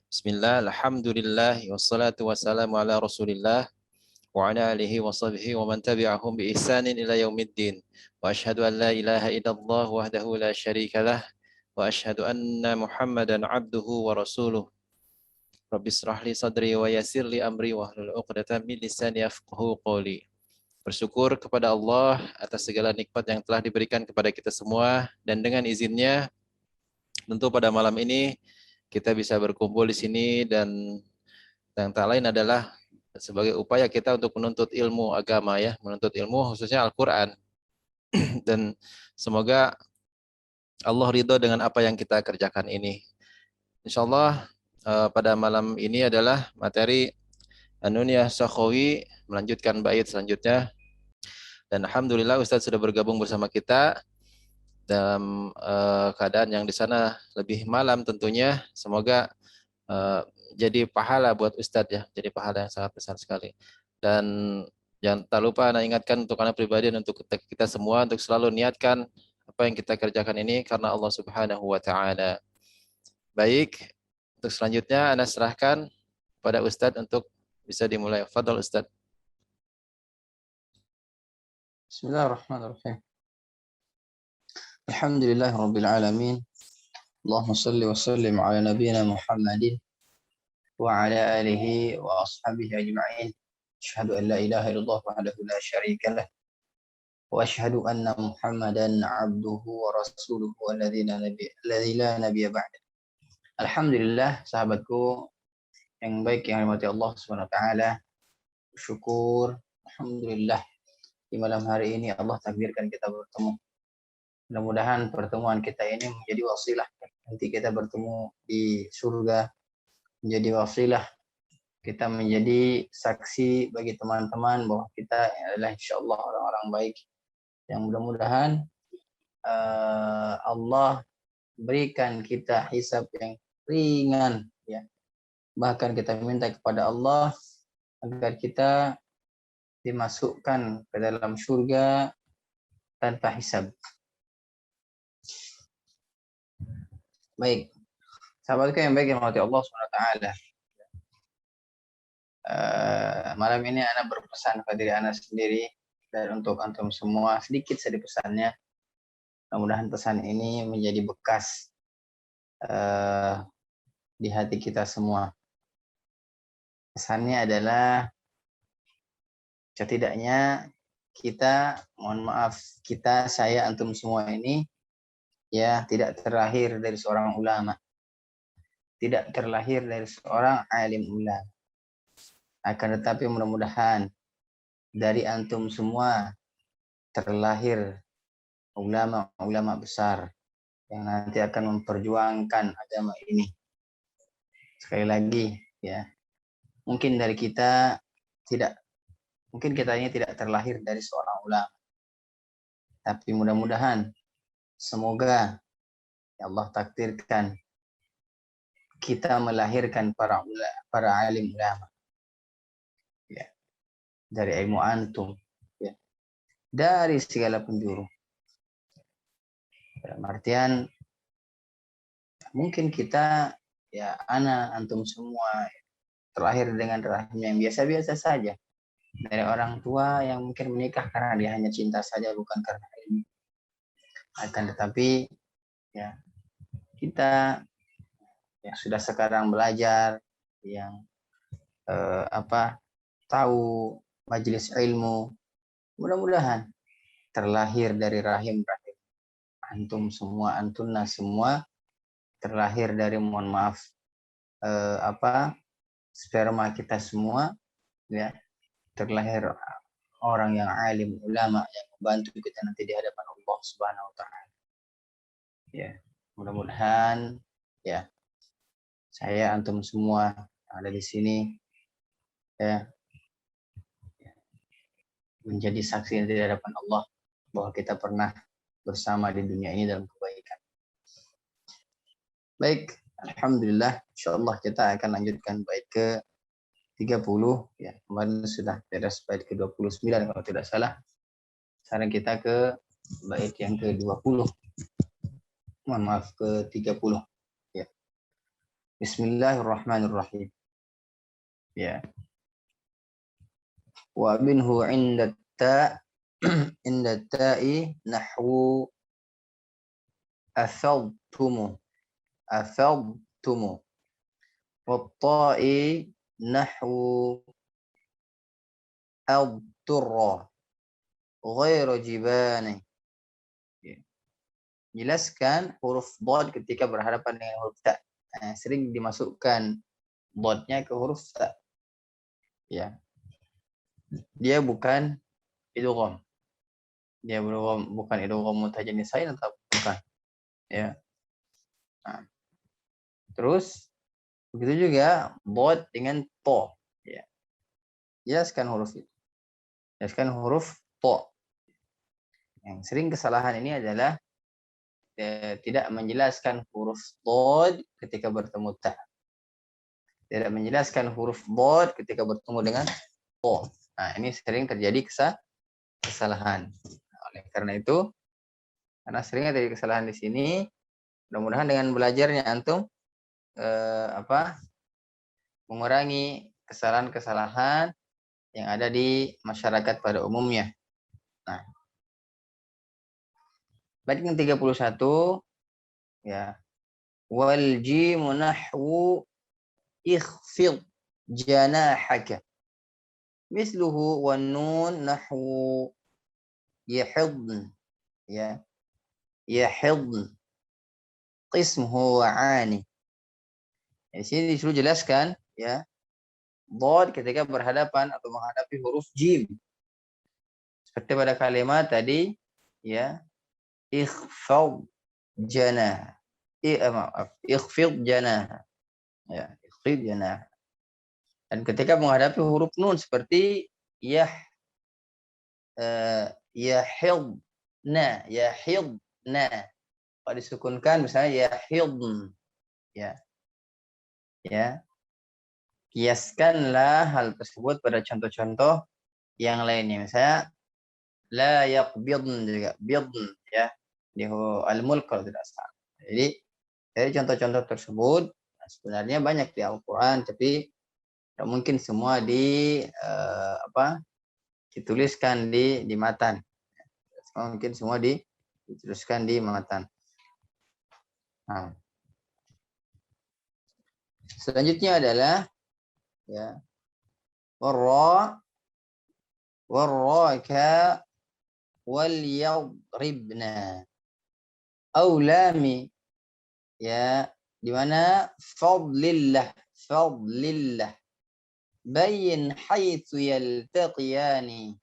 Bismillah, alhamdulillah, wassalatu wassalamu ala rasulillah, wa ala alihi wa sahbihi wa man tabi'ahum bi ihsanin ila yaumiddin. Wa ashhadu an la ilaha illallah wahdahu la syarika lah, wa ashhadu anna Muhammadan abduhu wa rasuluh. Rabbi israh li sadri wa yassir li amri wa hlul 'uqdatam min lisani yafqahu qawli. Bersyukur kepada Allah atas segala nikmat yang telah diberikan kepada kita semua, dan dengan izinnya tentu pada malam ini kita bisa berkumpul di sini, dan yang tak lain adalah sebagai upaya kita untuk menuntut ilmu agama, ya, menuntut ilmu khususnya Al-Quran. Dan semoga Allah ridho dengan apa yang kita kerjakan ini. Insya Allah pada malam ini adalah materi Anunia Sakhawi, melanjutkan bait selanjutnya. Dan Alhamdulillah Ustadz sudah bergabung bersama kita dalam keadaan yang di sana lebih malam tentunya. Semoga jadi pahala buat Ustadz, ya, jadi pahala yang sangat besar sekali. Dan jangan tak lupa Anda ingatkan untuk Anda pribadi dan untuk kita semua untuk selalu niatkan apa yang kita kerjakan ini karena Allah Subhanahu wa taala. Baik, untuk selanjutnya Anda serahkan pada Ustadz untuk bisa dimulai. Fadhol Ustadz. Bismillahirrahmanirrahim. Alhamdulillah rabbil alamin. Allahumma salli wa sallim ala nabiyyina Muhammadin wa ala alihi wa ashabihi ajma'in. Asyhadu an la ilaha illallah wahdahu la syarika lah wa asyhadu anna Muhammadan abduhu wa rasuluhu alladzi la nabiyya ba'da. Alhamdulillah, sahabatku yang baik yang dirahmati Allah Subhanahu wa taala. Syukur alhamdulillah di malam hari ini Allah takdirkan kita bertemu. Mudah-mudahan pertemuan kita ini menjadi wasilah nanti kita bertemu di surga, menjadi wasilah kita menjadi saksi bagi teman-teman bahwa kita adalah insyaallah orang-orang baik yang mudah-mudahan Allah berikan kita hisab yang ringan, ya. Bahkan kita minta kepada Allah agar kita dimasukkan ke dalam surga tanpa hisab. Baik, sahabatku yang baik yang dirahmati Allah SWT. Malam ini Ana berpesan pada diri Ana sendiri dan untuk antum semua, sedikit saja pesannya. Mudah-mudahan pesan ini menjadi bekas di hati kita semua. Pesannya adalah setidaknya kita, mohon maaf, saya, antum semua ini ya tidak terlahir dari seorang ulama, tidak terlahir dari seorang alim ulama. Akan tetapi mudah-mudahan dari antum semua terlahir ulama-ulama besar yang nanti akan memperjuangkan agama ini. Sekali lagi, ya, mungkin kita ini tidak terlahir dari seorang ulama, tapi mudah-mudahan semoga ya Allah takdirkan kita melahirkan para alim ulama, ya, dari ilmu antum, ya, dari segala penjuru. Dalam artian mungkin kita, ya, antum semua terlahir dengan rahim yang biasa-biasa saja, dari orang tua yang mungkin menikah karena dia hanya cinta saja, bukan karena ilmu. Akan tetapi ya kita yang sudah sekarang belajar, yang tahu majelis ilmu, mudah-mudahan terlahir dari rahim-rahim antum semua, antunna semua, terlahir dari, mohon maaf, sperma kita semua, ya, terlahir orang yang alim ulama yang membantu kita nanti di hadapan Allah Subhanahu wa taala. Ya, mudah-mudahan ya saya, antum semua yang ada di sini, ya, menjadi saksi di hadapan Allah bahwa kita pernah bersama di dunia ini dalam kebaikan. Baik, alhamdulillah, insyaallah kita akan lanjutkan bait ke 30, ya. Kemarin sudah beres bait ke 29 kalau tidak salah. Sekarang kita ke bait yang ke 20. Mohon maaf, ke 30, ya. Bismillahirrahmanirrahim. Ya. Wa minhu 'inda ta inda ta'i nahwu afadtumu afadtumu. Wa ta'i nahwu adturra ghairu jibani. Jelaskan huruf dhad ketika berhadapan dengan huruf ta. Sering dimasukkan dhadnya ke huruf ta. Ya. Dia bukan idgham. Dia bukan idgham mutajanisain atau bukan. Ya. Nah. Terus begitu juga dhad dengan to. Ya. Jelaskan huruf itu. Jelaskan huruf to. Yang sering kesalahan ini adalah tidak menjelaskan huruf dhad ketika bertemu ta. Tidak menjelaskan huruf dhad ketika bertemu dengan to. Nah, ini sering terjadi kesalahan. Oleh karena itu, karena sering terjadi kesalahan di sini, mudah-mudahan dengan belajarnya antum mengurangi kesalahan-kesalahan yang ada di masyarakat pada umumnya. Nah, bait yang 31 ya. Wal jimu nahwu ikhfid janahaka. Misluhu wan nun nahwu yahidn ya. Yahidn. Qismuhu wa'ani. Di sini disuruh jelaskan ya. Dhad ketika berhadapan atau menghadapi huruf jim. Seperti pada kalimat tadi ya. Ikhfad janah. Ikhfid janah. Ya, ikhfid janah. Dan ketika menghadapi huruf nun seperti yahidna, yahidna. Kalau disukunkan misalnya yahidn. Ya. Ya. Kiaskanlah hal tersebut pada contoh-contoh yang lainnya. Misalnya la yaqbidn juga, bidn ya. Di al-mulk kalau tidak salah. Jadi dari contoh-contoh tersebut sebenarnya banyak di Al-Qur'an, tapi tidak mungkin semua dituliskan di matan. Mungkin semua dituliskan di matan. Nah. Selanjutnya adalah ya warraka wal yadribna aulami ya, di mana fadlillah bayin haitsu yaltaqiyani.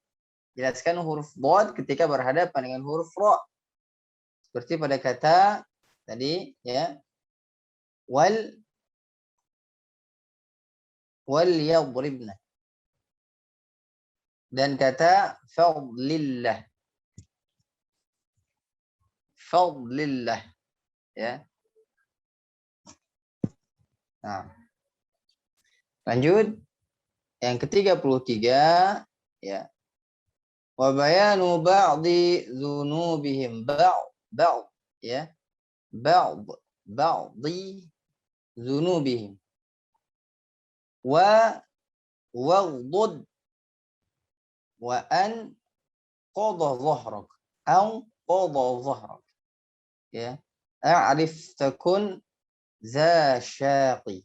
Jelaskan huruf dhad ketika berhadapan dengan huruf ra. Seperti pada kata tadi ya, wal yadribna. Dan kata fadlillah ya. Nah. Lanjut yang ke-33 ya. Wa bayanu ba'di dzunubihim ba'd ya. Ba'di dzunubihim. Waghdud wa an qadha dhahrak aw qadha dhahrak ya. A'rif takun za syaqi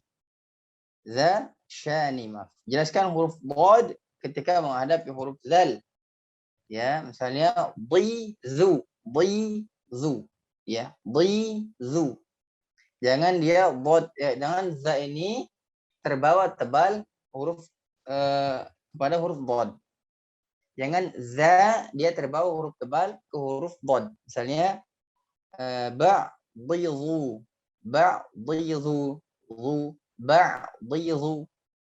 za syanimah. Jelaskan huruf dhad ketika menghadapi huruf zal. Ya, misalnya dhizu ya, dhizu. Jangan dia dhad jangan za ini terbawa tebal huruf pada huruf dhad. Jangan za dia terbawa huruf tebal ke huruf dhad. Misalnya ba'dhizu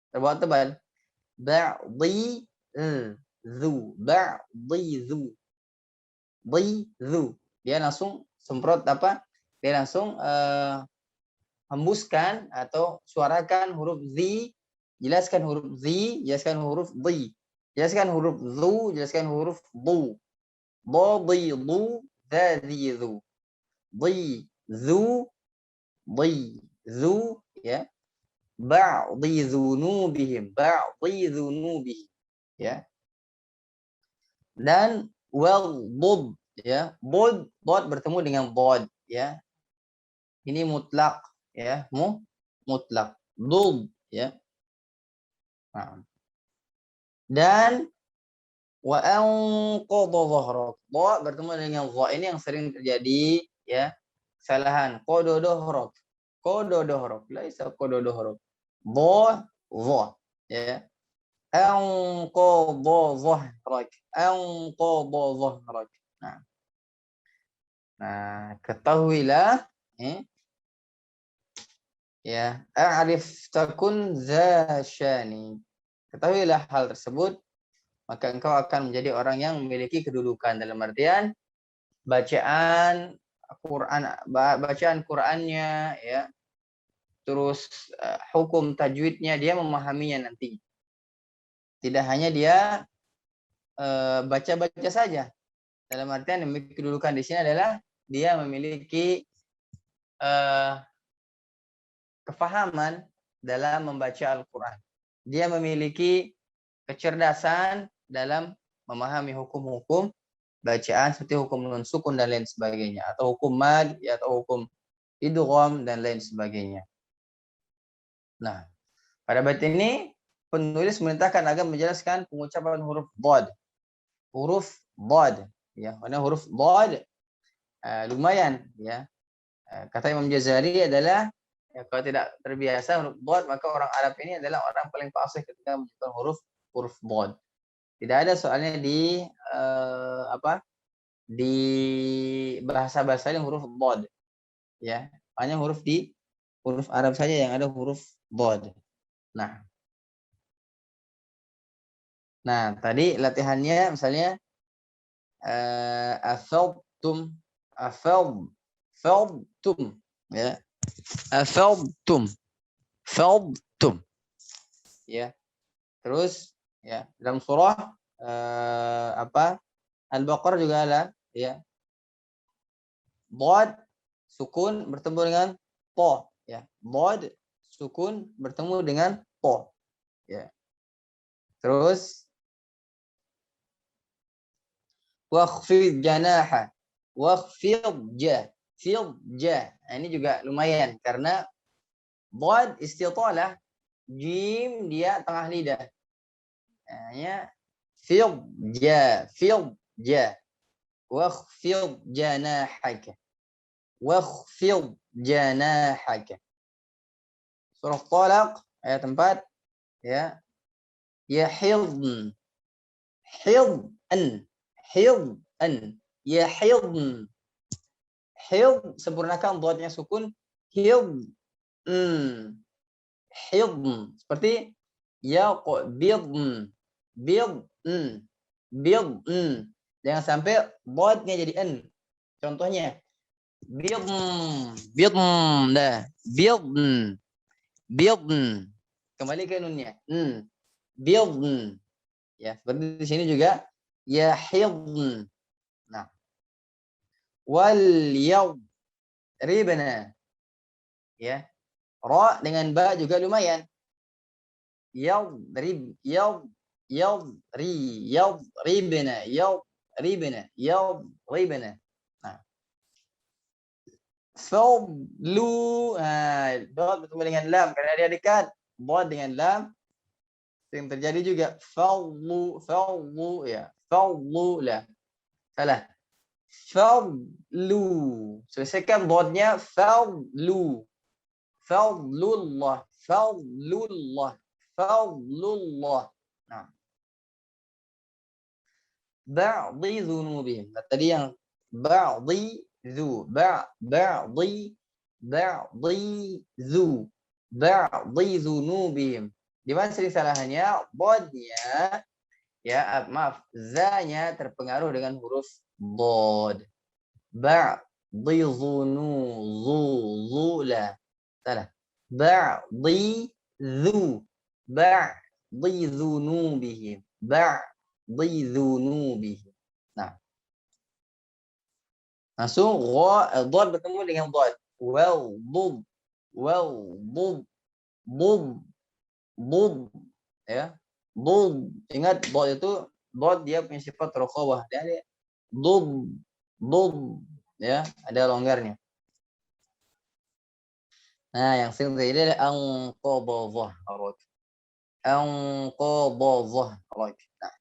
terbawa tebal. Ba'dhizu. Dia langsung semprot dia langsung hembuskan atau suarakan huruf zi, jelaskan huruf zi, jelaskan huruf dhi, jelaskan huruf zu, jelaskan huruf du. Dhadhidu, dhadhidu. Dhizu, ya. Ba'dhi dzunubihim, ba'dhi dzunubihim, ya. Dan wal bud, ya. Bud bertemu dengan bod, ya. Ini mutlak, ya. Mutlak. Dud, ya. Nah. Dan wa anqadha dhahrak. Dha bertemu dengan dha, ini yang sering terjadi, ya. Kesalahan. Qada dhahrak. Qada dhahrak. Laisa qada dhahrak. Dha, ya. Anqadha dhahrak. Anqadha dhahrak. Nah, ketahuilah, ya, a'rif takun za syani. Ketahuilah hal tersebut, maka engkau akan menjadi orang yang memiliki kedudukan, dalam artian bacaan Qur'annya, ya, terus hukum tajwidnya dia memahaminya nanti. Tidak hanya dia baca-baca saja. Dalam artian memiliki kedudukan di sini adalah dia memiliki kefahaman dalam membaca Al-Quran. Dia memiliki kecerdasan dalam memahami hukum-hukum bacaan seperti hukum nun sukun dan lain sebagainya, atau hukum mad, ya, atau hukum idgham dan lain sebagainya. Nah, pada bait ini penulis memerintahkan agar menjelaskan pengucapan huruf dhad. Huruf dhad, ya, karena huruf dhad lumayan, ya. Kata Imam Jazari adalah, ya, kalau tidak terbiasa huruf dhad, maka orang Arab ini adalah orang paling fasih ketika mengucapkan huruf dhad. Tidak ada soalnya di di bahasa-bahasa yang huruf dhad, ya. Hanya huruf Arab saja yang ada huruf dhad. Nah, tadi latihannya misalnya afadtum, ya. Afadtum, ya. Terus, ya, dalam surah Al-Baqarah juga ada, ya. Dhad sukun bertemu dengan tha, ya. Dhad sukun bertemu dengan tha, ya. Terus wakhfid janaha, wakhfid ja, nah, ini juga lumayan karena dhad istitalah, jim dia tengah lidah. Ya, fid ja, wakhfid janahaka, wakhfid janahaka. Surah Talaq ayat 4, ya. Yahidn, yahidn, sempurnakan dhadnya sukun, hidn, seperti yaqbidn, bidn, jangan sampai dhadnya jadi n. Contohnya bidn, kembali ke nunnya, bidn, ya. Seperti di sini juga yahidn. Nah, wal yadribna, ya. Ra dengan ba juga lumayan. Yadribna, Nah, fadlu, dot bertemu dengan lam karena dia dekat. Dot dengan lam yang terjadi juga fadlu, ya. Fadlu lah. Salah. Fadlu. Selesaikan dotnya fadlu. Fadlullah. Nah. Ba'dhi dzunubihim. Tadi yang ba'dhi dzunubihim. Di mana sering salahnya? Dodnya, ya, maaf, za-nya terpengaruh dengan huruf dod. Ba'dhi la. Salah. Ba'dhi dzunubihim. Nah, langsung dod bertemu dengan dod. Well, Bud, bud, ya. Bud. Ingat bud itu dia punya sifat rukhabah. Dia bud, bud, ya, ada longgarnya. Nah, yang sering terjadi adalah anqadha raj. Anqadha raj. Nah,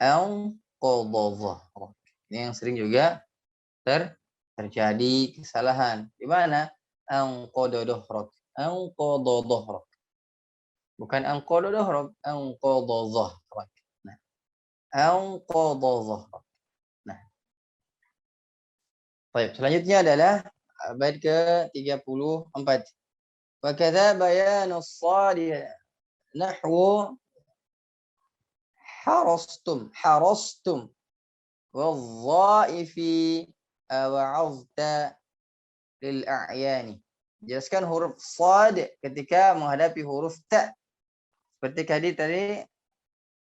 anqadha raj. Ini yang sering juga terjadi kesalahan. Di mana? Anqadha raj. Anqadha raj. Bukan anqadha raj, anqadha raj. Nah, anqadha raj. Nah, baik, selanjutnya adalah bait ke-34. Wa kadza bayanus shadi nahwu harastum wadh-dhaifi wa'azta lil a'yani. Jelaskan huruf shad ketika menghadapi huruf ta. Seperti tadi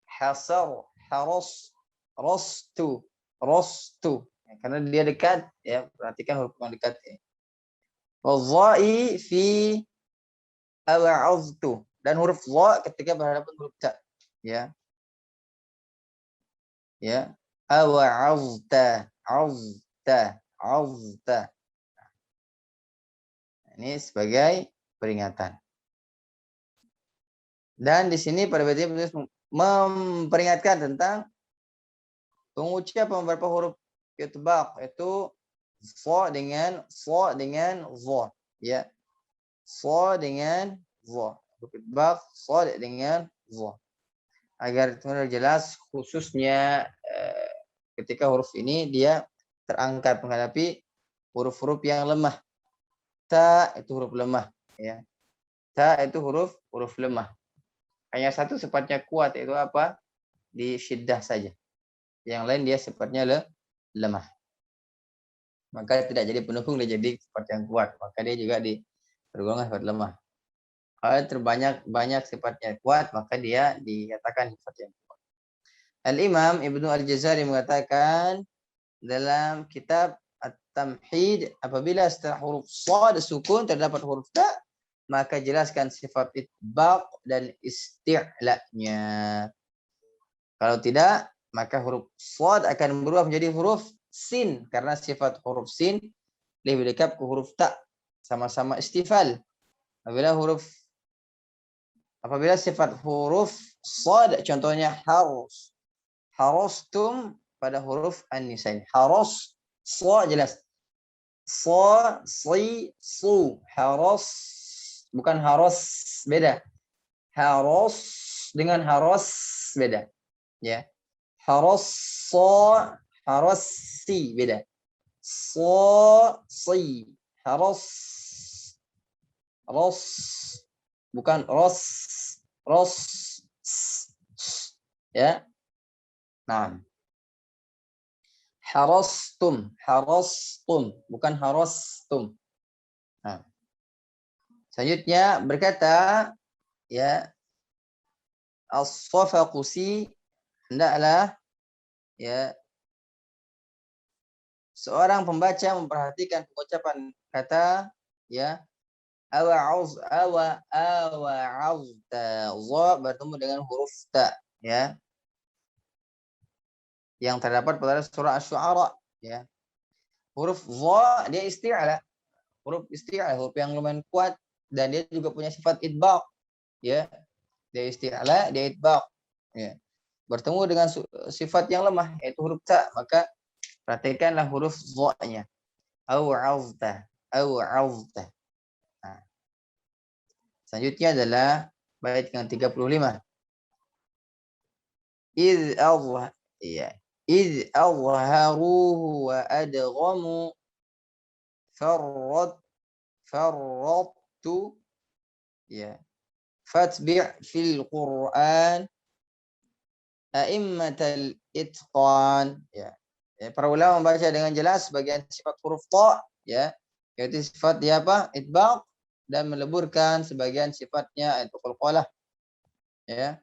hasar, haras, rostu. Ya, karena dia dekat, ya, perhatikan huruf yang dekat ya. Wadh-dhai fi wa'aztu, dan huruf dha ketika berhadapan huruf ta. Ya. Ya, awa'azta, azta. Ini sebagai peringatan. Dan di sini pada bait ini memperingatkan tentang pengucapan beberapa huruf itbaq, itu fa dengan dha, ya. Fa dengan dha. Huruf itbaq fa dengan dha. Agar jelas, khususnya ketika huruf ini dia terangkat menghadapi huruf-huruf yang lemah. Ta itu huruf lemah, ya. Ta itu huruf lemah. Hanya satu sifatnya kuat, itu apa? Di syiddah saja. Yang lain dia sifatnya lemah. Maka tidak jadi pendukung, dia jadi sifat yang kuat. Maka dia juga tergolongan sifat lemah. Kalau banyak sifatnya kuat, maka dia dikatakan sifat yang kuat. Al-Imam Ibnu Al-Jazari mengatakan dalam kitab At-Tamhid, apabila setelah huruf shad sukun terdapat huruf ta, maka jelaskan sifat itbaq dan isti'la'nya. Kalau tidak, maka huruf shad akan berubah menjadi huruf sin, karena sifat huruf sin lebih dekat ke huruf ta, sama-sama istifal. Apabila sifat huruf shad, contohnya harastum pada huruf an-nisa. Haras, sa jelas. Sa, si, su. Haras, bukan haras, beda. Haras dengan haras beda. Ya. Haras, sa, haras, si, beda. Sa, si. Haras, ros, bukan ros, ya. Nah, harastum, bukan harastum. Nah, selanjutnya berkata, ya, as-Safaqusi, hendaklah, ya, seorang pembaca memperhatikan pengucapan kata, ya, awa'azta, za bertemu dengan huruf ta, ya, yang terdapat pada surah Asy-Syu'ara, ya. Huruf za dia isti'la, huruf yang lumayan kuat, dan dia juga punya sifat idbaq, ya. Dia isti'la, dia idbaq, ya. Bertemu dengan sifat yang lemah, yaitu huruf ta, maka perhatikanlah huruf za-nya. Aw'azta. Nah, selanjutnya adalah bait yang 35. Iz azharuhu wa adghamu farrattu, ya, fatbi' fil Qur'an a'immatal itqan, ya. Para ulama membaca dengan jelas bagian sifat huruf ta, ya, yaitu sifat dia apa? Itbaq, dan meleburkan sebagian sifatnya itu qalqalah, ya.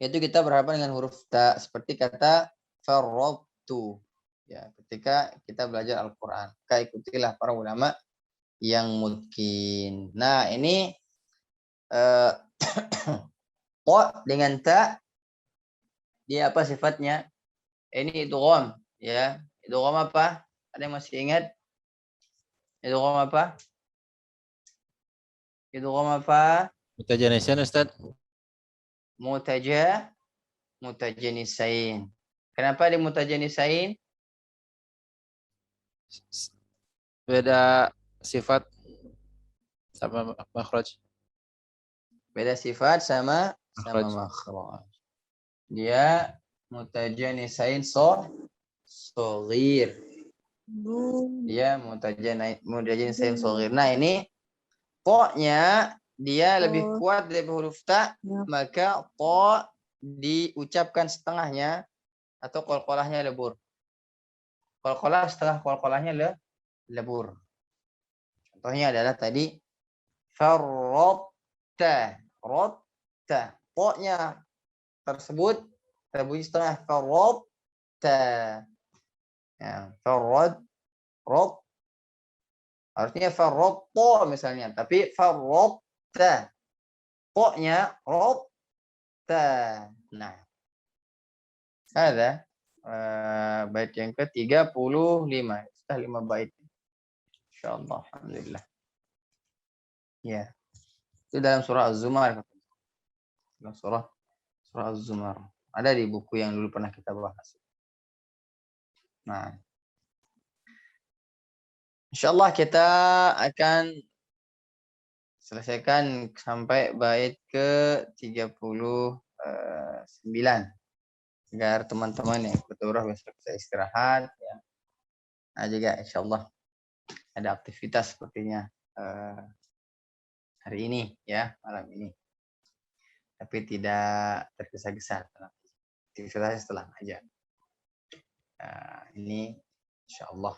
Yaitu kita berhadapan dengan huruf ta, seperti kata farrattu, ya, ketika kita belajar Al-Qur'an. Maka ikutilah para ulama yang mungkin. Nah, ini po dengan ta, dia apa sifatnya? Ini idgham, ya. Idgham apa? Ada yang masih ingat? Idgham apa? Idgham apa? Mutajanisain Ustaz. Mutajanisain. Kenapa di mutajanisain? Beda sifat sama makhraj. Beda sifat sama Makhraj. makhraj. Dia mutajanisain soghir. Dia mutajanisain soghir. Nah, ini po-nya dia lebih kuat dari huruf ta, maka po diucapkan setengahnya atau qalqalahnya lebur. Qalqalah setengah qalqalahnya lebur. Contohnya adalah tadi farrotta, rotta. Po-nya tersebut terbunyi setengah farrotta. Ya, farrod, rot. Harusnya farrotto misalnya, tapi farrotta. Po-nya rotta. Nah, ada bait yang ke-35. Sudah 5 bait. Insyaallah, alhamdulillah. Ya. Itu dalam surah Az-Zumar. Dalam surah Az-Zumar. Ada di buku yang dulu pernah kita bahas. Nah, insyaallah kita akan selesaikan sampai bait ke-39. Agar teman-teman yang ikut daurah bisa istirahat ya. Nah, juga insyaallah ada aktivitas sepertinya hari ini ya, malam ini. Tapi tidak tergesa-gesa. Aktivitasnya setelah aja. Ini insyaallah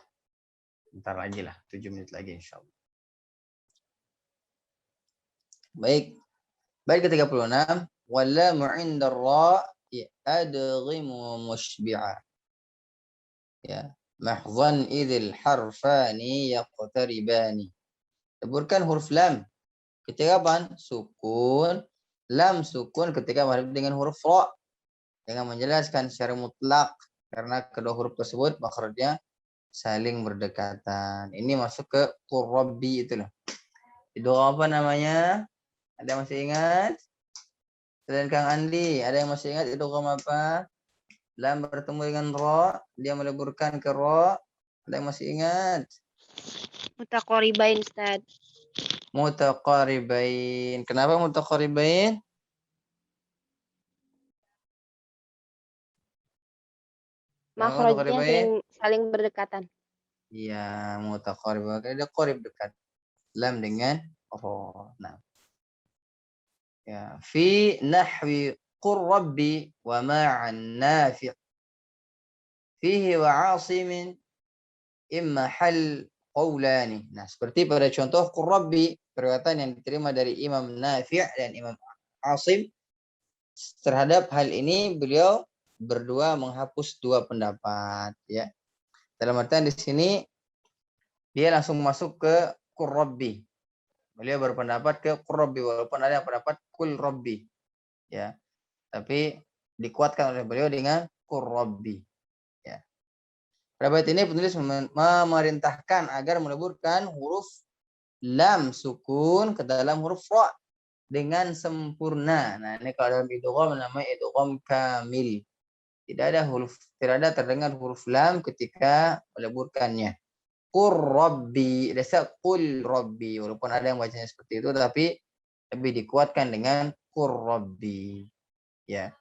bentar lagi lah, 7 menit lagi insyaallah. Baik. Bait ke-36, wallamu 'inda ar-ra' adghimu mushbi'a. Ya, mahzan idzil harfani yaqtaribani. Leburkan huruf lam ketika kapan? Sukun. Lam sukun ketika berhadapan dengan huruf ra. Dengan menjelaskan secara mutlak karena kedua huruf tersebut makhrajnya saling berdekatan. Ini masuk ke qurrabi itu loh. Itu apa namanya? Ada yang masih ingat? Selain Kang Andi, ada yang masih ingat itu apa? Lam bertemu dengan ro, dia meleburkan ke ro. Ada yang masih ingat? Mutaqaribain, Ustaz. Mutaqaribain. Kenapa mutaqaribain? Makhrajnya saling berdekatan. Iya, mutaqaribain. Ada qarib dekat. Lam dengan ro. Nah. Ya, fi nahwi qur rabbi wa ma'an nafi' fihi wa 'asimin imma hal qawlani. Nah, seperti pada contoh qur rabbi, perkataan yang diterima dari Imam Nafi' dan Imam 'Asim. Terhadap hal ini beliau berdua menghapus dua pendapat ya. Dalam artian di sini dia langsung masuk ke qur rabbi. Beliau berpendapat ke qur rabbi walaupun ada yang pendapat kul rabbi. Ya. Tapi dikuatkan oleh beliau dengan qurrabi ya. Pada bait ini penulis memerintahkan agar meleburkan huruf lam sukun ke dalam huruf ra dengan sempurna. Nah, ini kalau dalam idgham namanya idgham kamil. Tidak ada terdengar huruf lam ketika meleburkannya. Qurrabi, desa qul rabbi, walaupun ada yang bacanya seperti itu tapi lebih dikuatkan dengan qurrabi ya.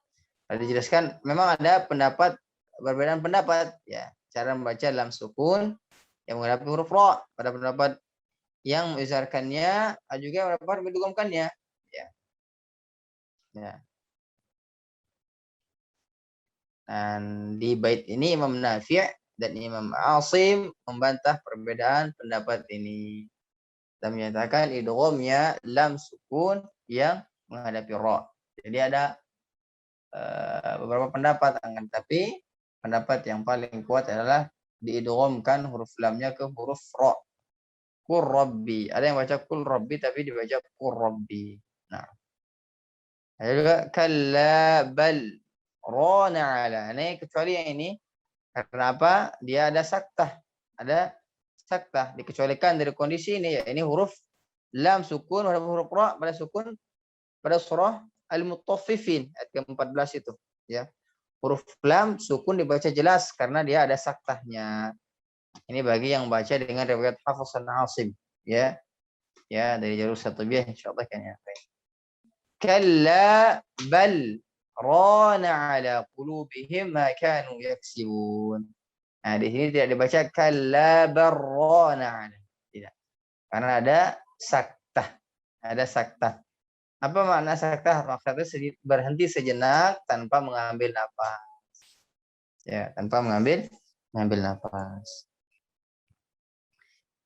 Dijelaskan memang ada perbedaan pendapat ya, cara membaca lam sukun yang menghadapi huruf ra. Pada pendapat yang mengizharkannya juga pendapat mendugumkannya ya. Ya. Dan di bait ini Imam Nafi' dan Imam Asim membantah perbedaan pendapat ini dan menyatakan idghamnya lam sukun yang menghadapi ra. Jadi ada beberapa pendapat, tapi pendapat yang paling kuat adalah diidghamkan huruf lamnya ke huruf ra. Qur Rabbi. Ada yang baca Qul Rabbi tapi dibaca Qur Rabbi. Nah. Ada juga kalla bal rana ala. Ini kecuali yang ini karena apa? Dia ada saktah. Ada saktah. Dikecualikan dari kondisi ini ya. Ini huruf lam sukun, huruf ra pada sukun pada surah Al-Mutaffifin ayat ke-14 itu ya. Huruf lam sukun dibaca jelas karena dia ada saktahnya. Ini bagi yang baca dengan riwayat Hafs dan Asim ya. Ya, dari jalur Syatibiyah insyaallah kan ya. Kalla bal rana ala qulubihim ma kanu yaksibun. Nah, di sini tidak dibaca kalla barrana ala. Tidak. Karena ada saktah. Ada saktah. Apa makna saktah? Maksudnya berhenti sejenak tanpa mengambil nafas. Ya, tanpa mengambil nafas.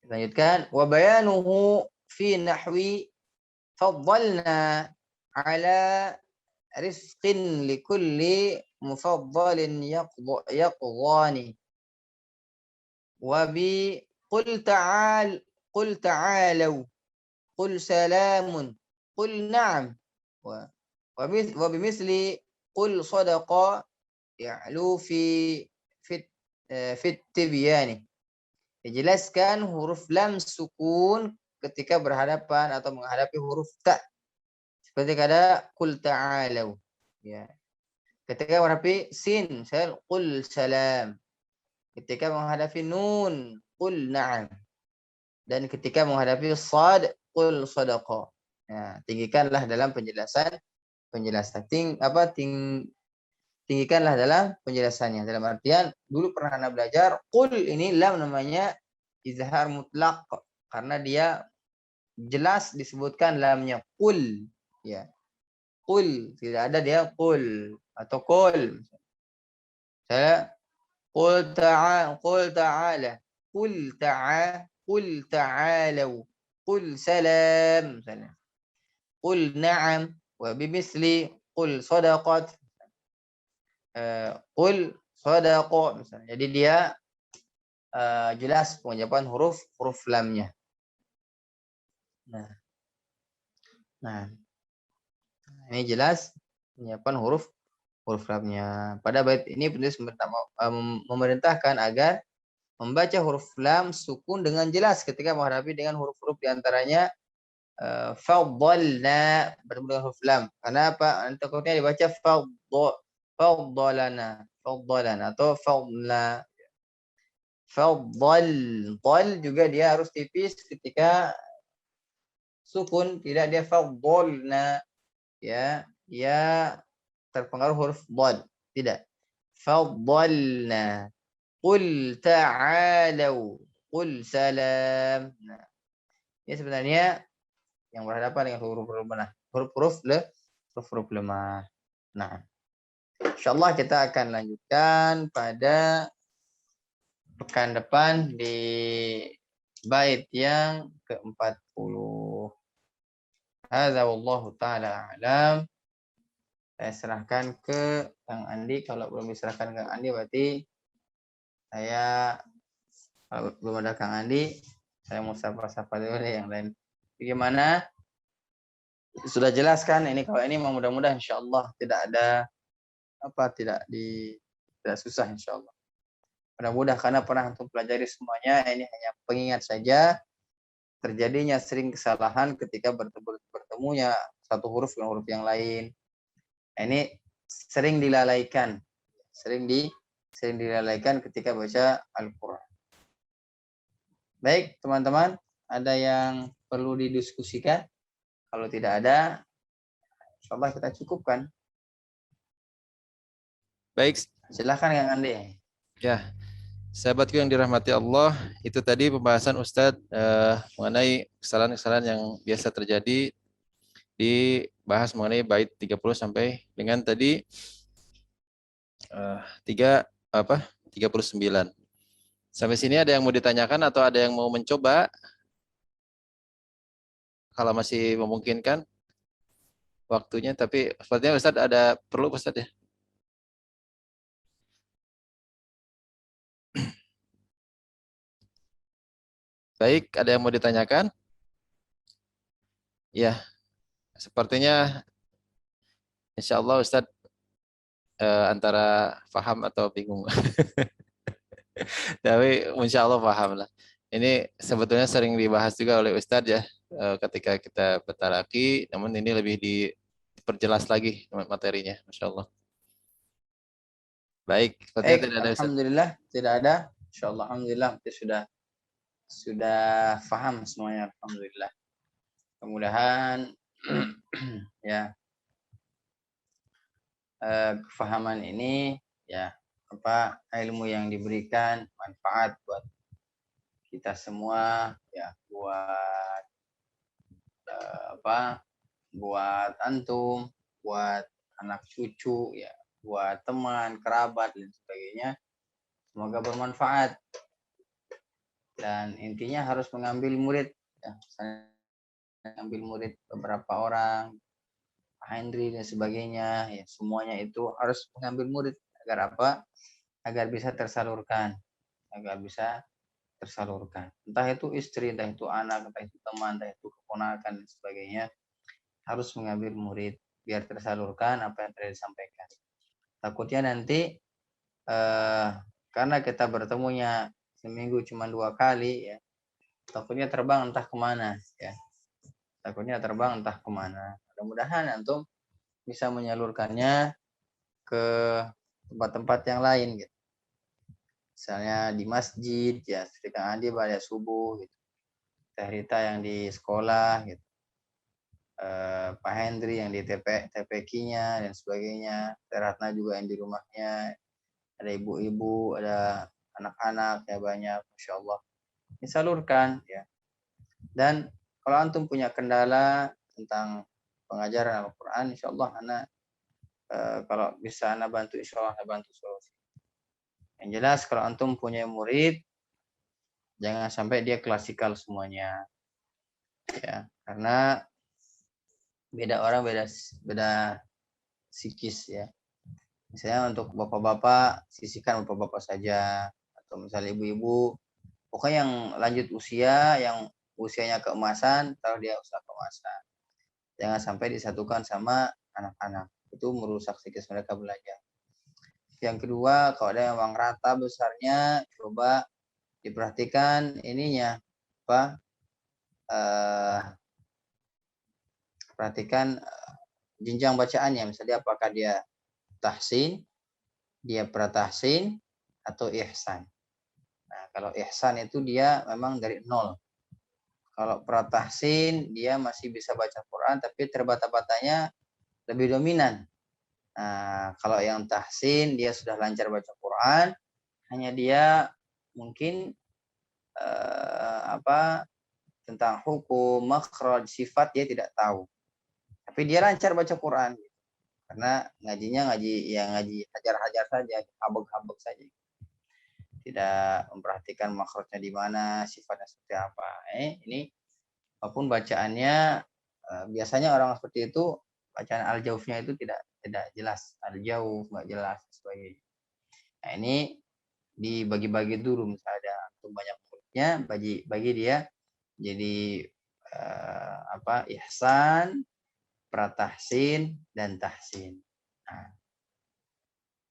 Lanjutkan. Wa bayanuhu fi nahwi faddalna ala rizqin likulli mufaddalin yaqdani. Wa bi qul ta'alu qul salamun qul na'am wa bimithli qul sadaqa ya'lu fi tibyani. Dijelaskan huruf lam sukun ketika berhadapan atau menghadapi huruf ta. Seperti kata qul ta'alu ya. Ketika menghadapi sin, qul salam. Ketika menghadapi nun, qul na'am. Dan ketika menghadapi sad, qul sadaqa. Ya, tinggikanlah dalam penjelasan. Tinggikanlah dalam penjelasannya. Dalam artian dulu pernah Anda belajar qul ini lam namanya izhar mutlak karena dia jelas disebutkan lamnya qul ya. Qul tidak ada dia qul atau qul. Saya qul ta'ala qul ta'alu qul salam qul na'am wa bimithli qul sadaqat qul sadaqa misalnya. Jadi dia jelas pengucapan huruf lamnya. Nah, ini jelas pengucapan huruf lamnya. Pada bait ini penulis memerintahkan agar membaca huruf lam sukun dengan jelas ketika menghadapi dengan huruf-huruf diantaranya faddalna bertemu dengan huruf lam. Karena apa? Takutnya dibaca faddalana atau faddalna. Faddal juga dia harus tipis ketika sukun, tidak dia faddalna ya, dia terpengaruh huruf dal, tidak. Faddalna qul ta'alu qul salam. Nah, ini sebenarnya yang berhadapan dengan huruf-huruf lemah. Huruf-huruf lemah. Nah, insyaallah kita akan lanjutkan pada pekan depan di bait yang ke-40. Hadza wallahu taala a'lam. Saya serahkan ke Kang Andi. Kalau belum diserahkan Kang Andi berarti saya, kalau belum ada Kang Andi, saya mau sapa-sapa dulu deh yang lain. Bagaimana? Sudah jelaskan ini, kalau ini mudah-mudahan insyaallah tidak ada tidak susah insyaallah. Mudah-mudahan karena pernah untuk pelajari semuanya, ini hanya pengingat saja terjadinya sering kesalahan ketika bertemunya satu huruf dengan huruf yang lain. Ini sering dilalaikan. Sering dilalaikan ketika baca Al-Qur'an. Baik, teman-teman, ada yang perlu didiskusikan? Kalau tidak ada, insyaallah kita cukupkan. Baik. Silakan Kang Andi. Ya. Sahabatku yang dirahmati Allah, itu tadi pembahasan Ustadz mengenai kesalahan-kesalahan yang biasa terjadi, dibahas mengenai bait 30 sampai dengan tadi 39. Sampai sini ada yang mau ditanyakan atau ada yang mau mencoba? Kalau masih memungkinkan waktunya, tapi sepertinya Ustadz ada perlu Ustadz ya? Baik, ada yang mau ditanyakan? Ya, sepertinya insya Allah Ustadz antara paham atau bingung. Tapi insya Allah paham lah. Ini sebetulnya sering dibahas juga oleh Ustadz ya ketika kita bertalaki, namun ini lebih diperjelas lagi materinya, Masya Allah. Baik, sepertinya tidak ada Ustadz. Alhamdulillah tidak ada. Insyaallah alhamdulillah kita sudah paham semuanya, alhamdulillah. Mudah-mudahan ya kefahaman ini ya apa ilmu yang diberikan manfaat buat kita semua ya, buat buat antum, buat anak cucu ya, buat teman kerabat dan sebagainya, semoga bermanfaat. Dan intinya harus mengambil murid ya, misalnya mengambil murid beberapa orang, Pak Hendri dan sebagainya ya, semuanya itu harus mengambil murid agar apa? Agar bisa tersalurkan, entah itu istri, entah itu anak, entah itu teman, entah itu keponakan dan sebagainya, harus mengambil murid biar tersalurkan apa yang tadi disampaikan. Takutnya nanti karena kita bertemunya seminggu cuma 2 kali ya, takutnya terbang entah kemana ya, mudah-mudahan antum bisa menyalurkannya ke tempat-tempat yang lain gitu. Misalnya di masjid ya, seperti Kang Andi pada subuh gitu, Teh Rita yang di sekolah gitu, Pak Hendri yang di TPQ-nya dan sebagainya, Teh Ratna juga yang di rumahnya, ada ibu-ibu, ada anak-anak ya banyak, Masya Allah. Disalurkan ya. Dan kalau antum punya kendala tentang pengajaran Al-Quran, insya Allah anak kalau bisa anak bantu, insya Allah anak bantu solusi. Yang jelas kalau antum punya murid, jangan sampai dia klasikal semuanya, ya, karena beda orang beda psikis ya. Misalnya untuk bapak-bapak, sisihkan bapak-bapak saja, atau misalnya ibu-ibu, pokoknya yang lanjut usia, yang usianya keemasan, taruh dia usaha keemasan. Jangan sampai disatukan sama anak-anak, itu merusak psikis mereka belajar. Yang kedua, kalau ada yang uang rata besarnya, coba diperhatikan ininya apa? Perhatikan jenjang bacaannya, misalnya apakah dia tahsin, dia pratahsin, atau ihsan. Nah, kalau ihsan itu dia memang dari 0. Kalau pratahsin dia masih bisa baca Quran tapi terbata-batanya lebih dominan. Nah, kalau yang tahsin dia sudah lancar baca Quran, hanya dia mungkin tentang hukum, makhraj, sifat dia tidak tahu. Tapi dia lancar baca Quran karena ngajinya ngaji hajar-hajar saja, habek-habek saja. Tidak memperhatikan makhrajnya di mana, sifatnya seperti apa. Ini apapun bacaannya, biasanya orang seperti itu bacaan al-jaufnya itu tidak jelas, al-jauf nggak jelas sebagainya. Nah, ini dibagi-bagi dulu, misalnya ada banyak muridnya, bagi dia jadi ihsan, pratahsin, dan tahsin. Nah,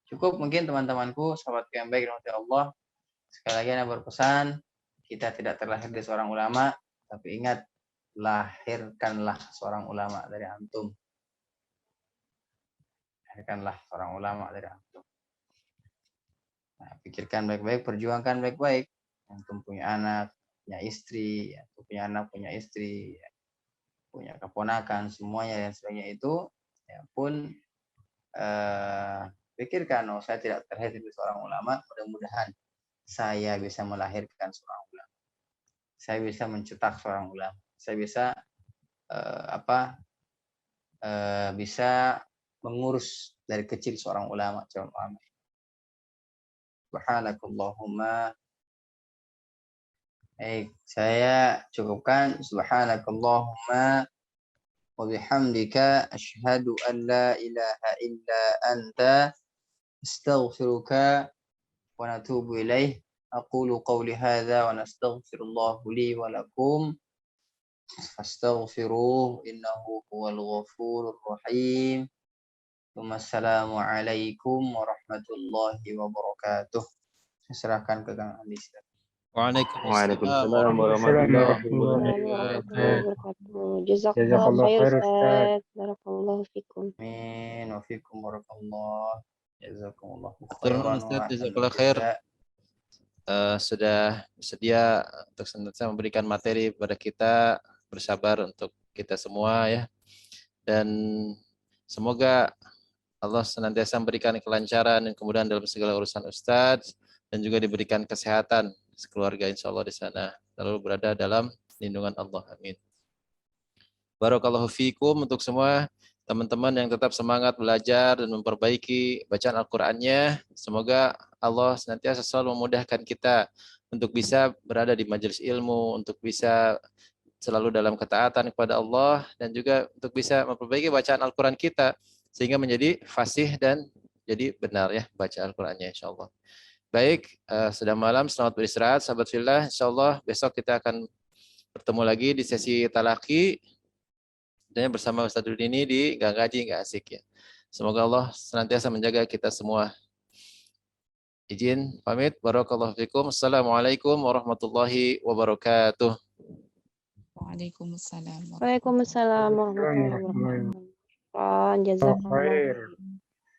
cukup mungkin teman-temanku, sahabat yang baik rahmati Allah. Sekali lagi saya berpesan, kita tidak terlahir dari seorang ulama, tapi ingat, lahirkanlah seorang ulama dari antum. Lahirkanlah seorang ulama dari antum. Nah, pikirkan baik-baik, perjuangkan baik-baik. Antum punya anak, punya istri, punya anak, punya istri, punya keponakan, semuanya dan sebagainya itu, ya pun pikirkan, saya tidak terlahir dari seorang ulama, mudah-mudahan saya bisa melahirkan seorang ulama. Saya bisa mencetak seorang ulama. Saya bisa bisa mengurus dari kecil seorang ulama. Subhanakallahumma. Baik, saya cukupkan. Subhanakallahumma wa bihamdika asyhadu an la ilaha illa anta astaghfiruka wa natubu ilaih. أقول قولي هذا ونستغفر الله لي ولكم فاستغفروه إنه هو الغفور الرحيم. ثم السلام عليكم warahmatullahi wabarakatuh. Saya serahkan ke Kang Andi. Waalaikumsalam Waalaikumsalam warahmatullahi warahmatullahi wabarakatuh. Warahmatullahi wabarakatuh. wabarakatuh. Jazakallah Jazakallah khair khair Ustaz. Ustaz. Barakallahu fikum. Amin wa fikum barakallah. Jazakumullahu Betul khairan Ustaz, wa jazakallah ahsanul khair. jaza. Sudah bersedia untuk senantiasa memberikan materi kepada kita, bersabar untuk kita semua ya. Dan semoga Allah senantiasa memberikan kelancaran dan kemudahan dalam segala urusan Ustadz dan juga diberikan kesehatan sekeluarga insya Allah di sana, lalu berada dalam lindungan Allah. Amin. Barakallahu fikum untuk semua teman-teman yang tetap semangat belajar dan memperbaiki bacaan Al-Qur'annya. Semoga Allah senantiasa selalu memudahkan kita untuk bisa berada di majelis ilmu, untuk bisa selalu dalam ketaatan kepada Allah, dan juga untuk bisa memperbaiki bacaan Al-Quran kita sehingga menjadi fasih dan jadi benar ya baca Al-Qurannya insyaallah. Baik, sudah malam, selamat beristirahat sahabat fillah. Insyaallah besok kita akan bertemu lagi di sesi talaki dan bersama Ustaz Rudini di Gang Ngaji Nggak Asik ya. Semoga Allah senantiasa menjaga kita semua. Izin pamit, barakallahu fikum. Assalamualaikum warahmatullahi wabarakatuh. Waalaikumsalam. Waalaikumsalam warahmatullahi wabarakatuh. Jazakallah Khair. khair.